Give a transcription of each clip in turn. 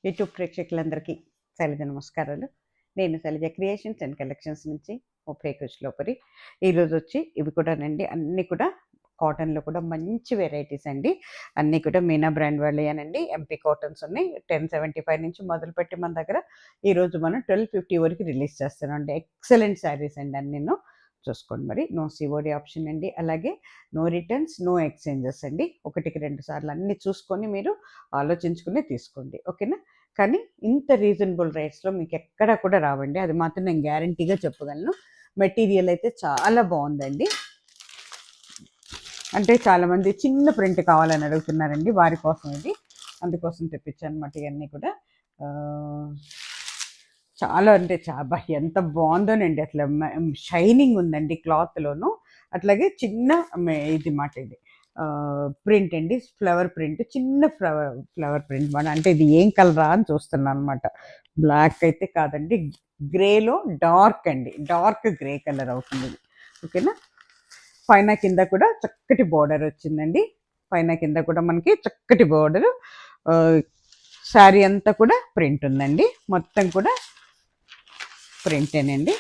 YouTube ప్రేక్షకులందరికీ శైలజ నమస్కారాలు. నేను శైలజ క్రియేషన్స్ అండ్ కలెక్షన్స్ నుంచి లోపరి ఈరోజు వచ్చి ఇవి కూడానండి, అన్నీ కూడా కాటన్లో కూడా మంచి వెరైటీస్ అండి. అన్నీ కూడా మీనా బ్రాండ్ వాళ్ళేనండి. ఎంపీ కాటన్స్ ఉన్నాయి. 1075 నుంచి మొదలుపెట్టి మన దగ్గర ఈరోజు మనం 1250 వరకు రిలీజ్ చేస్తున్నాం అండి. ఎక్సలెంట్ శారీస్ అండి అన్నీను. చూసుకోండి. మరి నో సిఓడి ఆప్షన్ అండి, అలాగే నో రిటర్న్స్, నో ఎక్స్చేంజెస్ అండి. 1-2 సార్లు అన్నీ చూసుకొని మీరు ఆలోచించుకుని తీసుకోండి, ఓకేనా. కానీ ఇంత రీజనబుల్ రేట్స్లో మీకు ఎక్కడ కూడా రావండి, అది మాత్రం నేను గ్యారంటీగా చెప్పగలను. మెటీరియల్ అయితే చాలా బాగుందండి. అంటే చాలామంది చిన్న ప్రింట్ కావాలని అడుగుతున్నారండి, వారి కోసం ఇది, అందుకోసం తెప్పించాను అనమాట. ఇవన్నీ కూడా చాలా అంటే చాలా ఎంత బాగుందోనండి. అసలు షైనింగ్ ఉందండి క్లాత్లోను. అట్లాగే చిన్న ఇది మాట, ఇది ప్రింట్ అండి, ఫ్లవర్ ప్రింట్, చిన్న ఫ్లవర్ ప్రింట్ మాట. అంటే ఇది ఏం కలరా అని చూస్తున్నాను అనమాట. బ్లాక్ అయితే కాదండి, గ్రేలో డార్క్ అండి, డార్క్ గ్రే కలర్ అవుతుంది, ఓకేనా. పైన కింద కూడా చక్కటి బోర్డర్ వచ్చిందండి. పైన కింద కూడా మనకి చక్కటి బోర్డర్. శారీ అంతా కూడా ప్రింట్ ఉందండి, మొత్తం కూడా ప్రింటేనండి.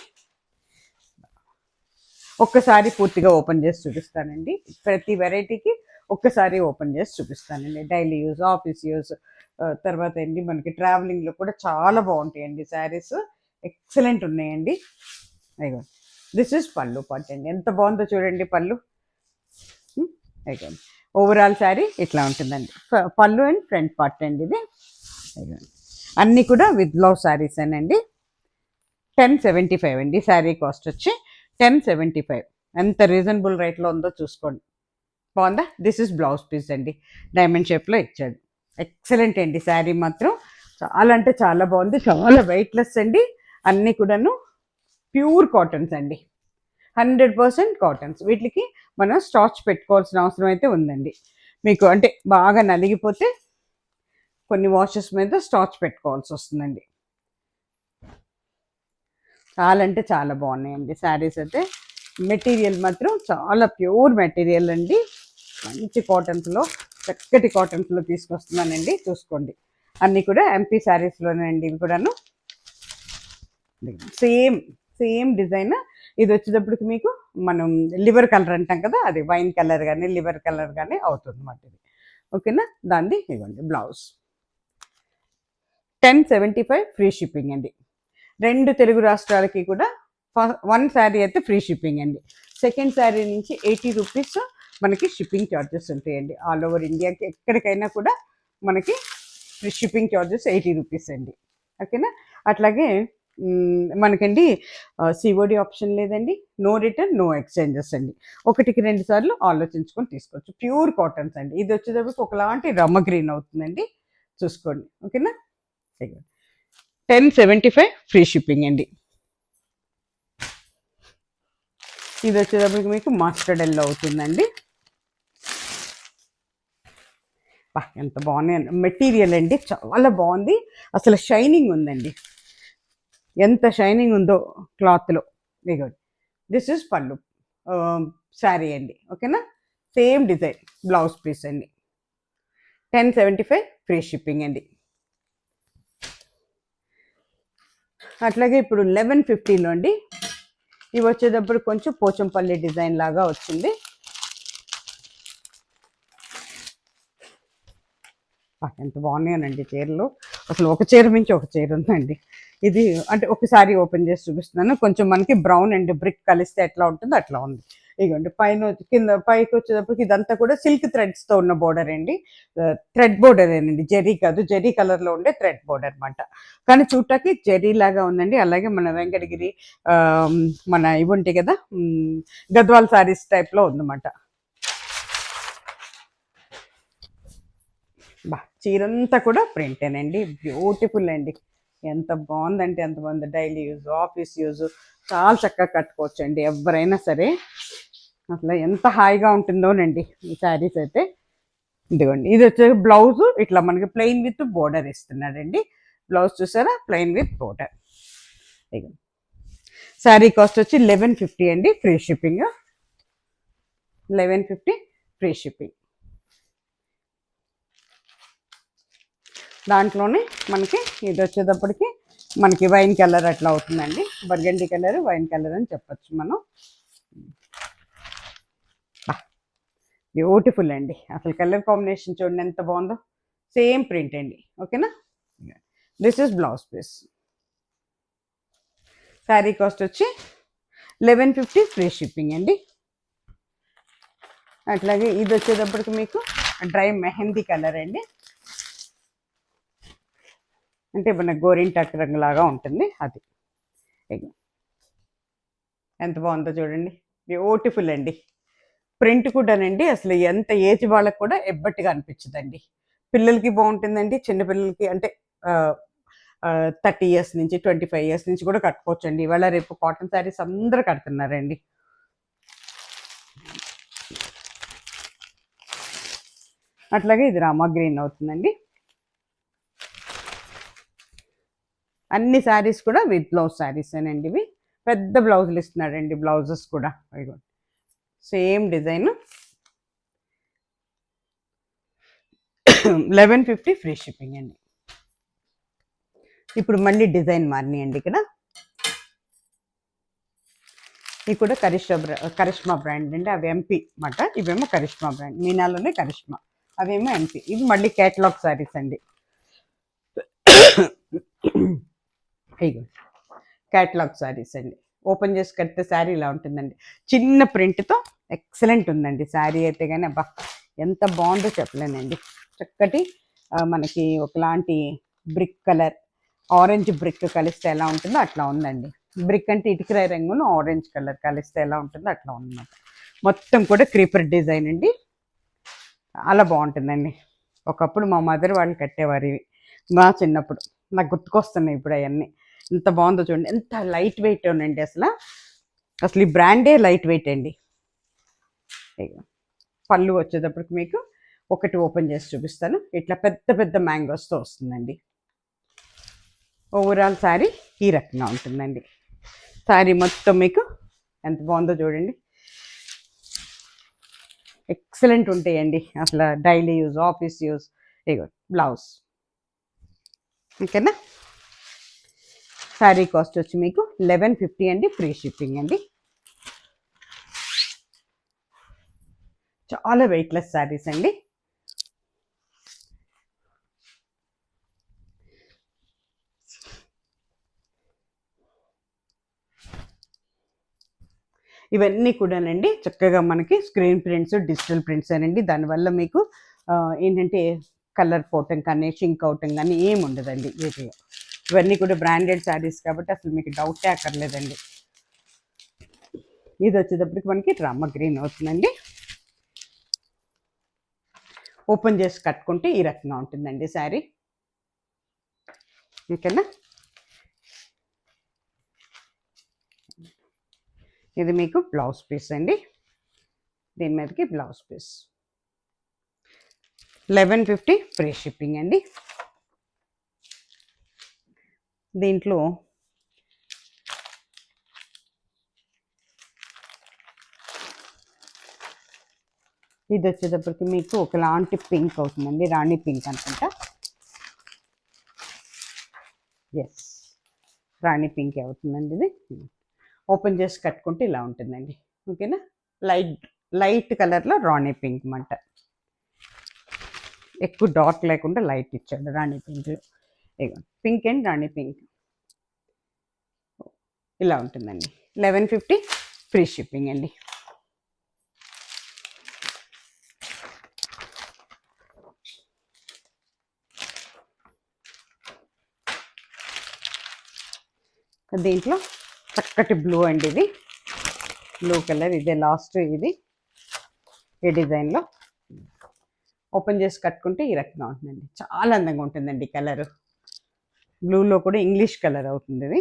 ఒక్కసారి పూర్తిగా ఓపెన్ చేసి చూపిస్తానండి. ప్రతి వెరైటీకి ఒక్కసారి ఓపెన్ చేసి చూపిస్తానండి. డైలీ యూజ్, ఆఫీస్ యూజ్, తర్వాత ఏంటి మనకి ట్రావెలింగ్లో కూడా చాలా బాగుంటాయండి శారీస్. ఎక్సలెంట్ ఉన్నాయండి. అయ్యో, దిస్ ఇస్ పళ్ళు పార్ట్ అండి. ఎంత బాగుందో చూడండి పళ్ళు. అయ్యో, ఓవరాల్ శారీ ఇట్లా ఉంటుందండి. పళ్ళు అండ్ ఫ్రంట్ పార్ట్ అండి ఇది. అయ్యో, అన్నీ కూడా విత్ బ్లౌజ్ శారీస్ అండి. 1075 అండి శారీ కాస్ట్ వచ్చి 1075. ఎంత రీజనబుల్ రేట్లో ఉందో చూసుకోండి. బాగుందా? దిస్ ఇస్ బ్లౌజ్ పీస్ అండి, డైమండ్ షేప్లో ఇచ్చాడు. ఎక్సలెంట్ అండి శారీ మాత్రం, చాలా అంటే చాలా బాగుంది. చాలా వెయిట్లెస్ అండి. అన్నీ కూడాను ప్యూర్ కాటన్స్ అండి, 100% కాటన్స్. వీటికి మనం స్టార్చ్ పెట్టుకోవాల్సిన అవసరం అయితే ఉందండి. మీకు అంటే బాగా నలిగిపోతే కొన్ని వాషెస్ మీద స్టార్చ్ పెట్టుకోవాల్సి వస్తుందండి. చాలా అంటే చాలా బాగున్నాయండి శారీస్ అయితే. మెటీరియల్ మాత్రం చాలా ప్యూర్ మెటీరియల్ అండి. మంచి కాటన్స్లో, చక్కటి కాటన్స్లో తీసుకొస్తున్నానండి. చూసుకోండి, అన్నీ కూడా ఎంపీ శారీస్లోనే అండి. ఇవి కూడాను సేమ్ సేమ్ డిజైన్. ఇది వచ్చేటప్పటికి మీకు మనం లివర్ కలర్ అంటాం కదా, అది వైన్ కలర్ కానీ లివర్ కలర్ కానీ అవుతుంది అన్నమాట ఇది, ఓకేనా. దాన్ని ఇవ్వండి బ్లౌజ్. 1075 ఫ్రీ షిప్పింగ్ అండి. 2 తెలుగు రాష్ట్రాలకి కూడా 1 శారీ అయితే ఫ్రీ షిప్పింగ్ అండి. సెకండ్ శారీ నుంచి 80 రూపీస్ మనకి షిప్పింగ్ ఛార్జెస్ ఉంటాయండి. ఆల్ ఓవర్ ఇండియాకి ఎక్కడికైనా కూడా మనకి ఫ్రీ షిప్పింగ్ ఛార్జెస్ 80 రూపీస్ అండి, ఓకేనా. అట్లాగే మనకండి సిఓడి ఆప్షన్ లేదండి. నో రిటర్న్, నో ఎక్స్చేంజెస్ అండి. 1-2 సార్లు ఆలోచించుకొని తీసుకోవచ్చు. ప్యూర్ కాటన్స్ అండి. ఇది వచ్చేటప్పటికి ఒకలాంటి రమ్మ గ్రీన్ అవుతుందండి, చూసుకోండి, ఓకేనా. 1075 ఫ్రీ షిప్పింగ్ అండి. ఇది వచ్చేటప్పటికి మీకు మస్టర్డ్ ఎల్లో అవుతుందండి. ఎంత బాగున్నాయి మెటీరియల్ అండి, చాలా బాగుంది. అసలు షైనింగ్ ఉందండి, ఎంత షైనింగ్ ఉందో క్లాత్లో. ఇదిగోండి, దిస్ ఇస్ పళ్ళు శారీ అండి, ఓకేనా. సేమ్ డిజైన్ బ్లౌజ్ పీస్ అండి. 1075 ఫ్రీ షిప్పింగ్ అండి. అట్లాగే ఇప్పుడు 1150లో అండి. ఇవి వచ్చేటప్పుడు కొంచెం పోచంపల్లి డిజైన్ లాగా వచ్చింది. ఎంత బాగున్నాయనండి చీరలు. అసలు ఒక చీర మించి ఒక చీర ఉందండి. ఇది అంటే ఒకసారి ఓపెన్ చేసి చూపిస్తున్నాను. కొంచెం మనకి బ్రౌన్ అండ్ బ్రిక్ కలిస్తే ఎట్లా ఉంటుందో అట్లా ఉంది. ఇదిగోండి, పైన కింద పైకి వచ్చేటప్పటికి ఇదంతా కూడా సిల్క్ థ్రెడ్స్తో ఉన్న బోర్డర్ అండి. థ్రెడ్ బోర్డర్ ఏనండి, జెరీ కాదు. జెరీ కలర్లో ఉండే థ్రెడ్ బోర్డర్ అనమాట. కానీ చూడటానికి జెరీ లాగా ఉందండి. అలాగే మన వెంకటగిరి మన ఇవి ఉంటాయి కదా, గద్వాల్ శారీస్ టైప్లో ఉందన్నమాట. చీరంతా కూడా ప్రింటేనండి, బ్యూటిఫుల్ అండి. ఎంత బాగుందంటే ఎంత బాగుంది. డైలీ యూజ్, ఆఫీస్ యూజ్ చాలా చక్కగా కట్టుకోవచ్చు అండి ఎవరైనా సరే. అసలు ఎంత హాయిగా ఉంటుందోనండి ఈ శారీస్ అయితే. ఇదిగోండి, ఇది వచ్చే బ్లౌజ్ ఇట్లా మనకి ప్లెయిన్ విత్ బోర్డర్ ఇస్తున్నాడండి. బ్లౌజ్ చూసారా, ప్లెయిన్ విత్ బోర్డర్. ఇదిగోండి, శారీ కాస్ట్ వచ్చి 1150 అండి, ఫ్రీ షిప్పింగ్. 1150 free shipping. దాంట్లోనే మనకి ఇది వచ్చేటప్పటికి మనకి వైన్ కలర్ అట్లా అవుతుందండి. బర్గండీ కలర్, వైన్ కలర్ అని చెప్పచ్చు మనం. బ్యూటిఫుల్ అండి. అసలు కలర్ కాంబినేషన్ చూడండి ఎంత బాగుందో. సేమ్ ప్రింట్ అండి. ఓకేనా. This is blouse piece. Sari cost వచ్చి 1150 ఫ్రీ షిప్పింగ్ అండి. అట్లాగే ఇది వచ్చేటప్పటికి మీకు డ్రై మెహందీ కలర్ అండి. అంటే మన గోరింటాకు రంగు లాగా ఉంటుంది అది. ఎంత బాగుందో చూడండి. బ్యూటిఫుల్ అండి. ప్రింట్ కూడానండి అసలు ఎంత ఏజ్ వాళ్ళకి కూడా ఎబ్బట్టిగా అనిపించదండి. పిల్లలకి బాగుంటుందండి. చిన్నపిల్లలకి అంటే 30 ఇయర్స్ నుంచి 25 ఇయర్స్ నుంచి కూడా కట్టుకోవచ్చండి. ఇవాళ రేపు కాటన్ శారీస్ అందరూ కడుతున్నారండి. అట్లాగే ఇది రామా గ్రీన్ అవుతుందండి. అన్ని శారీస్ కూడా విత్ బ్లౌజ్ శారీసేనండి ఇవి. పెద్ద బ్లౌజులు ఇస్తున్నాడండి. బ్లౌజెస్ కూడా సేమ్ డిజైన్. 1150 ఫ్రీ షిప్పింగ్ అండి. ఇప్పుడు మళ్ళీ డిజైన్ మారినాయండి ఇక్కడ. ఇవి కూడా కరిష్మా బ్రాండ్ అండి. అవి ఎంపీ మాట. ఇవేమో కరిష్మా బ్రాండ్. మీనాలోనే కరిష్మా, అవేమో ఎంపీ. ఇవి మళ్ళీ క్యాటలాగ్ శారీస్ అండి. క్యాటలాగ్ శారీస్ అండి. ఓపెన్ చేసి కడితే శారీ ఇలా ఉంటుందండి. చిన్న ప్రింట్తో ఎక్సలెంట్ ఉందండి శారీ అయితే. కానీ అబ్బా ఎంత బాగుందో చెప్పలేనండి. చక్కటి మనకి ఒకలాంటి బ్రిక్ కలర్, ఆరెంజ్ బ్రిక్ కలిస్తే ఎలా ఉంటుందో అట్లా ఉందండి. బ్రిక్ అంటే ఇటుకరాయి రంగును ఆరెంజ్ కలర్ కలిస్తే ఎలా ఉంటుందో అట్లా ఉందన్నమాట. మొత్తం కూడా క్రీపర్ డిజైన్ అండి. అలా బాగుంటుందండి. ఒకప్పుడు మా మదర్ వాళ్ళు కట్టేవారు ఇవి మా చిన్నప్పుడు. నాకు గుర్తుకొస్తున్నాయి ఇప్పుడు అవన్నీ. ఎంత బాగుందో చూడండి. ఎంత లైట్ వెయిట్ ఉందండి. అసలు ఈ బ్రాండే లైట్ వెయిట్ అండి. పళ్ళు వచ్చేటప్పటికి మీకు ఒకటి ఓపెన్ చేసి చూపిస్తాను. ఇట్లా పెద్ద పెద్ద మ్యాంగోస్తో వస్తుందండి. ఓవరాల్ శారీ ఈ రకంగా ఉంటుందండి. శారీ మొత్తం మీకు ఎంత బాగుందో చూడండి. ఎక్సలెంట్ ఉంటాయండి అసలు. Daily use, office use. ఇగో బ్లౌజ్. ఓకేనా. శారీ కాస్ట్ వచ్చి మీకు 1150 అండి. ఫ్రీ షిప్పింగ్ అండి. చాలా వెయిట్లెస్ శారీస్ అండి. ఇవన్నీ కూడానండి చక్కగా మనకి స్క్రీన్ ప్రింట్స్, డిజిటల్ ప్రింట్స్ అనండి. దానివల్ల మీకు ఏంటంటే కలర్ పోవటం కానీ షింక్ అవటం కానీ ఏమి ఉండదండి వీటిలో. ఇవన్నీ కూడా బ్రాండెడ్ శారీస్ కాబట్టి అసలు మీకు డౌటే అక్కర్లేదండి. ఇది వచ్చేటప్పటికి మనకి రామా గ్రీన్ అవుతుందండి. ఓపెన్ చేసి కట్టుకుంటే ఈ రకంగా ఉంటుందండి శారీ. ఓకేనా. ఇది మీకు బ్లౌజ్ పీస్ అండి. దీని మీదకి బ్లౌజ్ పీస్. 1150 ఫ్రీ షిప్పింగ్ అండి. దీంట్లో ఇది వచ్చేటప్పటికి మీకు ఒకలాంటి పింక్ అవుతుందండి. రాణి పింక్ అనుకుంటా. ఎస్, రాణి పింక్ అవుతుందండి ఇది. ఓపెన్ చేసి కట్టుకుంటే ఇలా ఉంటుందండి. ఓకేనా. లైట్ కలర్లో రాణి పింక్ మాట. ఎక్కువ డార్క్ లేకుండా లైట్ ఇచ్చాడు రాణి పింక్లో. ఇగో పింక్ అండ్ రాణి పింక్ ఇలా ఉంటుందండి. 1150 ఫ్రీ షిప్పింగ్ అండి. దీంట్లో చక్కటి బ్లూ అండి. ఇది బ్లూ కలర్. ఇదే లాస్ట్. ఇది ఈ డిజైన్లో ఓపెన్ చేసి కట్టుకుంటే ఈ రకంగా ఉంటుందండి. చాలా అందంగా ఉంటుందండి కలరు. బ్లూలో కూడా ఇంగ్లీష్ కలర్ అవుతుంది ఇది.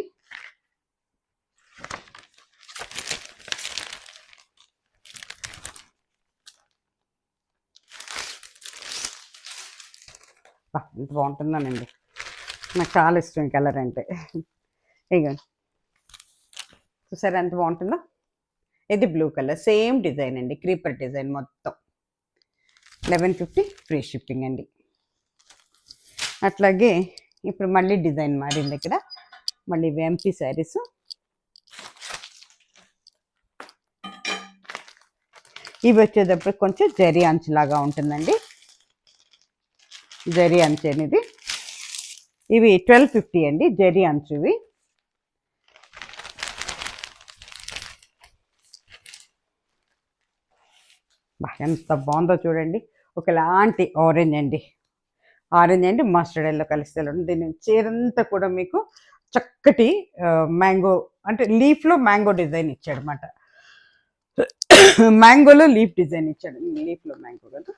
ఎంత బాగుంటుందోనండి. నాకు చాలా ఇష్టం కలర్ అంటే. ఇక చూసారా ఎంత బాగుంటుందో. ఇది బ్లూ కలర్ సేమ్ డిజైన్ అండి. క్రీపర్ డిజైన్ మొత్తం. 1150 ఫ్రీ షిప్పింగ్ అండి. అట్లాగే ఇప్పుడు మళ్ళీ డిజైన్ మారింది ఇక్కడ. మళ్ళీ ఎంపీ శారీస్. ఇవి వచ్చేటప్పుడు కొంచెం జరీ అంచులాగా ఉంటుందండి. జరీ అంచు అనేది ఇవి 1250 అండి, జరీ అంచు ఇవి. ఎంత బాగుందో చూడండి. ఒకలాంటి ఆరెంజ్ అండి, ఆరెంజ్ అండి మస్టర్డ్ ఎల్లో కలిస్తే దీని చీరంతా కూడా మీకు చక్కటి మ్యాంగో అంటే లీఫ్లో మ్యాంగో డిజైన్ ఇచ్చాడు అనమాట. మ్యాంగోలో లీఫ్ డిజైన్ ఇచ్చాడు, లీఫ్లో మ్యాంగో కదా.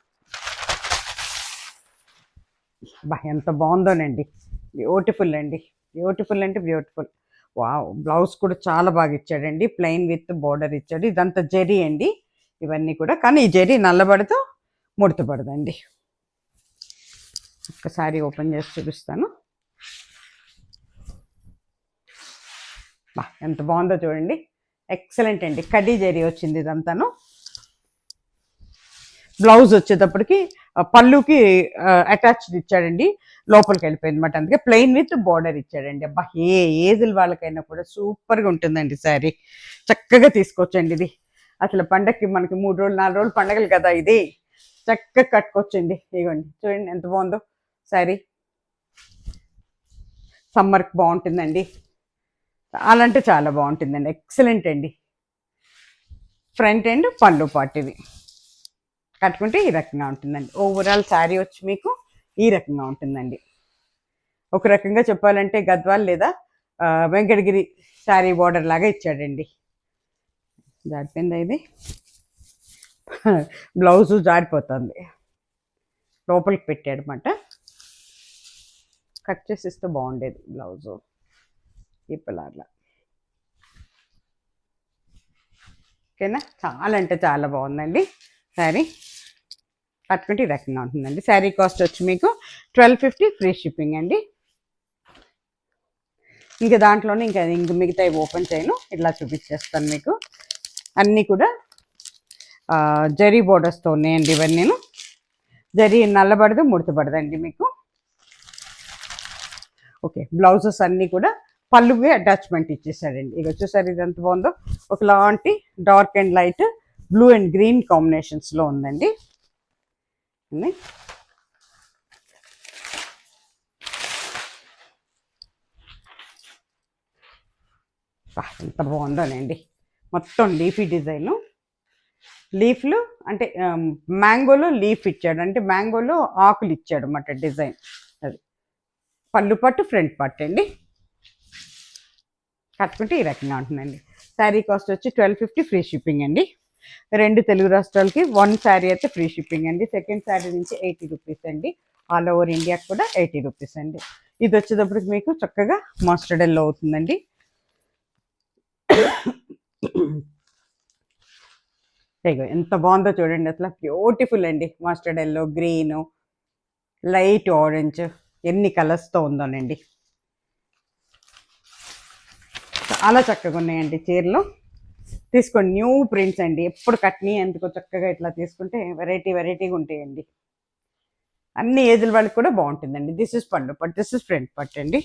ఎంత బాగుందోనండి, బ్యూటిఫుల్ అండి, బ్యూటిఫుల్ అంటే బ్యూటిఫుల్. వావ్, బ్లౌజ్ కూడా చాలా బాగా ఇచ్చాడండి, ప్లెయిన్ విత్ బోర్డర్ ఇచ్చాడు. ఇదంతా జరీ అండి ఇవన్నీ కూడా, కానీ ఈ జరీ నల్లబడితో ముడతపడదండి. ఒక్కసారి ఓపెన్ చేసి చూపిస్తాను. ఎంత బాగుందో చూడండి, ఎక్సలెంట్ అండి. కడ్డీ జరీ వచ్చింది ఇదంతాను. బ్లౌజ్ వచ్చేటప్పటికి పళ్ళుకి అటాచ్డ్ ఇచ్చాడండి, లోపలికి వెళ్ళిపోయింది అనమాట. అందుకే ప్లెయిన్ విత్ బార్డర్ ఇచ్చాడండి. అబ్బా, ఏ ఏజ్ల వాళ్ళకైనా కూడా సూపర్గా ఉంటుందండి శారీ. చక్కగా తీసుకోవచ్చండి ఇది. అసలు పండగకి మనకి 3 రోజులు 4 రోజులు పండగలు కదా, ఇది చక్కగా కట్టుకోవచ్చండి. ఇదిగోండి చూడండి ఎంత బాగుందో శారీ. సమ్మర్కి బాగుంటుందండి, చాలా అంటే చాలా బాగుంటుందండి, ఎక్సలెంట్ అండి. ఫ్రంట్ ఎండ్ పళ్ళు పాటు ఇది కట్టుకుంటే ఈ రకంగా ఉంటుందండి. ఓవరాల్ శారీ వచ్చి మీకు ఈ రకంగా ఉంటుందండి. ఒక రకంగా చెప్పాలంటే గద్వాల్ లేదా వెంకటగిరి శారీ బోర్డర్ లాగా ఇచ్చాడండి. జారిపోయిందా ఇది, బ్లౌజు జారిపోతుంది, లోపలికి పెట్టాడు అనమాట. కట్ చేసి ఇస్తే బాగుండేది బ్లౌజు ఇప్పలాగా. ఓకేనా, చాలా అంటే చాలా బాగుందండి శారీ. కట్టుకుంటే ఈ రకంగా ఉంటుందండి. శారీ కాస్ట్ వచ్చి మీకు 1250 ఫ్రీ షిప్పింగ్ అండి. ఇంకా దాంట్లోనే ఇంక మిగతా ఓపెన్ చేయను, ఇట్లా చూపించేస్తాను మీకు. అన్నీ కూడా జరీ బోర్డర్స్తో ఉన్నాయండి ఇవన్నీ. జరీ నల్లబడదు ముడతబడదండి మీకు. ఓకే, బ్లౌజెస్ అన్నీ కూడా పళ్ళుకి అటాచ్మెంట్ ఇచ్చేసాడండి. ఇక వచ్చేసరి ఇది ఎంత బాగుందో, ఒకలాంటి dark and light blue and green కాంబినేషన్స్లో ఉందండి. ఎంత బాగుందోనండి, మొత్తం లీఫీ డిజైను. లీఫ్లు అంటే మ్యాంగోలో లీఫ్ ఇచ్చాడు, అంటే మ్యాంగోలో ఆకులు ఇచ్చాడు అన్నమాట డిజైన్. అది పళ్ళు పట్టు ఫ్రంట్ పట్టు అండి. కట్టుకుంటే ఈ రకంగా ఉంటుందండి. శారీ కాస్ట్ వచ్చి 1250 ఫ్రీ షిప్పింగ్ అండి. 2 తెలుగు రాష్ట్రాలకి 1 శారీ అయితే ఫ్రీ షిప్పింగ్ అండి. సెకండ్ శారీ నుంచి 80 రూపీస్ అండి. ఆల్ ఓవర్ ఇండియాకి కూడా 80 రూపీస్ అండి. ఇది వచ్చేటప్పటికి మీకు చక్కగా మస్టర్డ్ ఎల్లో అవుతుందండి. ఎంత బాగుందో చూడండి, అసలు బ్యూటిఫుల్ అండి. Mustard yellow, green, light orange, ఎన్ని కలర్స్తో ఉందోనండి. చాలా చక్కగా ఉన్నాయండి చీరలు. తీసుకోండి, న్యూ ప్రింట్స్ అండి, ఎప్పుడు కట్ని ఎందుకో చక్కగా ఇట్లా తీసుకుంటే వెరైటీగా ఉంటాయండి. అన్ని ఏజ్ల వాళ్ళకి కూడా బాగుంటుందండి. దిస్ ఇస్ పళ్ళు పట్టు, దిస్ ఇస్ ఫ్రంట్ పట్టు అండి.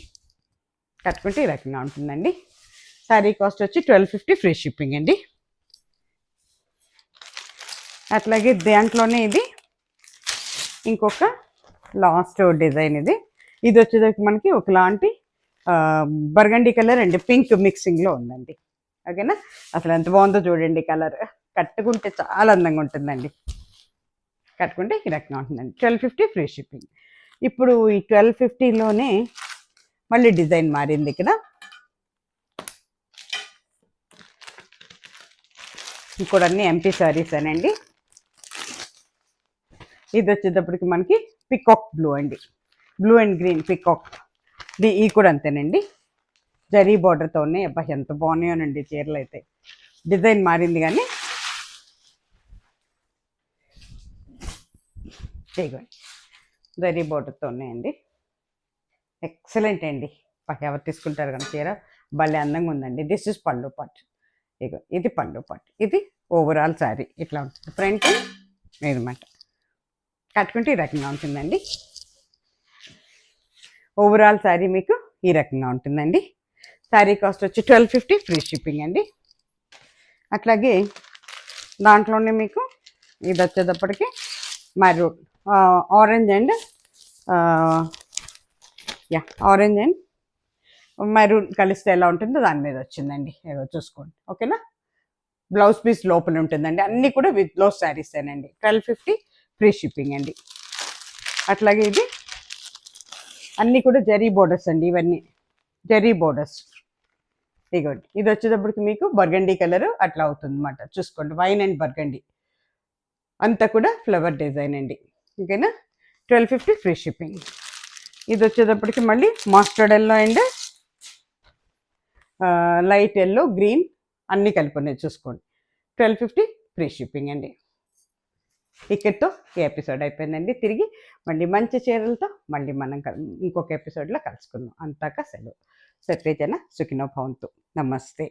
కట్టుకుంటే ఈ రకంగా ఉంటుందండి. శారీ కాస్ట్ వచ్చి 1250 ఫ్రీ షిప్పింగ్ అండి. అట్లాగే దాంట్లోనే ఇది ఇంకొక లాస్ట్ డిజైన్. ఇది వచ్చేసరికి మనకి ఒకలాంటి బర్గండీ కలర్ అండ్ పింక్ మిక్సింగ్లో ఉందండి. ఓకేనా, అసలు ఎంత బాగుందో చూడండి కలర్. కట్టుకుంటే చాలా అందంగా ఉంటుందండి. కట్టుకుంటే ఈ రకంగా ఉంటుందండి. 1250 ఫ్రీ షిప్పింగ్. ఇప్పుడు ఈ 1250లోనే మళ్ళీ డిజైన్ మారింది ఇక్కడ. ఇప్పుడు అన్నీ ఎంపీ శారీస్ అనండి. ఇది వచ్చేటప్పటికి మనకి పికాక్ బ్లూ అండి, బ్లూ అండ్ గ్రీన్ పికాక్. ఈ కూడా అంతేనండి, జరీ బార్డర్తో ఉన్నాయి. అబ్బా, ఎంత బాగున్నాయోనండి చీరలు అయితే. డిజైన్ మారింది కానీ జరీ బార్డర్తో ఉన్నాయండి. ఎక్సలెంట్ అండి, ఎవరు తీసుకుంటారు కానీ చీర భలే అందంగా ఉందండి. దిస్ ఇస్ పళ్ళు పట్టు. ఇది పళ్ళు పట్టు, ఇది ఓవరాల్ శారీ ఇట్లా ఉంటుంది. ఫ్రంట్ ఇదన్నమాట. కట్టుకుంటే ఈ రకంగా ఉంటుందండి. ఓవరాల్ శారీ మీకు ఈ రకంగా ఉంటుందండి. శారీ కాస్ట్ వచ్చి 1250 ఫ్రీ షిప్పింగ్ అండి. అట్లాగే దాంట్లోనే మీకు ఇది వచ్చేటప్పటికి maroon orange and orange and maroon కలిస్తే ఎలా ఉంటుందో దాని మీద వచ్చిందండి. ఏదో చూసుకోండి, ఓకేనా. బ్లౌజ్ పీస్ లోపల ఉంటుందండి. అన్నీ కూడా విత్ బ్లౌజ్ శారీసేనండి. 1250 ఫ్రీ షిప్పింగ్ అండి. అట్లాగే ఇది అన్నీ కూడా జరీ బోర్డర్స్ అండి. ఇవన్నీ జరీ బోర్డర్స్. ఇదిగోండి, ఇది వచ్చేటప్పటికి మీకు బర్గండీ కలర్ అట్లా అవుతుంది అనమాట. చూసుకోండి, వైన్ అండ్ బర్గండీ అంతా కూడా ఫ్లవర్ డిజైన్ అండి. ఓకేనా. 1250 ఫ్రీ షిప్పింగ్. ఇది వచ్చేటప్పటికి మళ్ళీ mustard yellow and light yellow, green అన్నీ కలిపి ఉన్నాయి. చూసుకోండి, 1250 ఫ్రీ షిప్పింగ్ అండి. ఇక్కడితో ఈ ఎపిసోడ్ అయిపోయిందండి. తిరిగి మళ్ళీ మంచి చీరలతో మళ్ళీ మనం ఇంకొక ఎపిసోడ్లో కలుసుకుందాం. అంతాక సెలవు. సర్వేజన సుఖినో భవంతు. నమస్తే.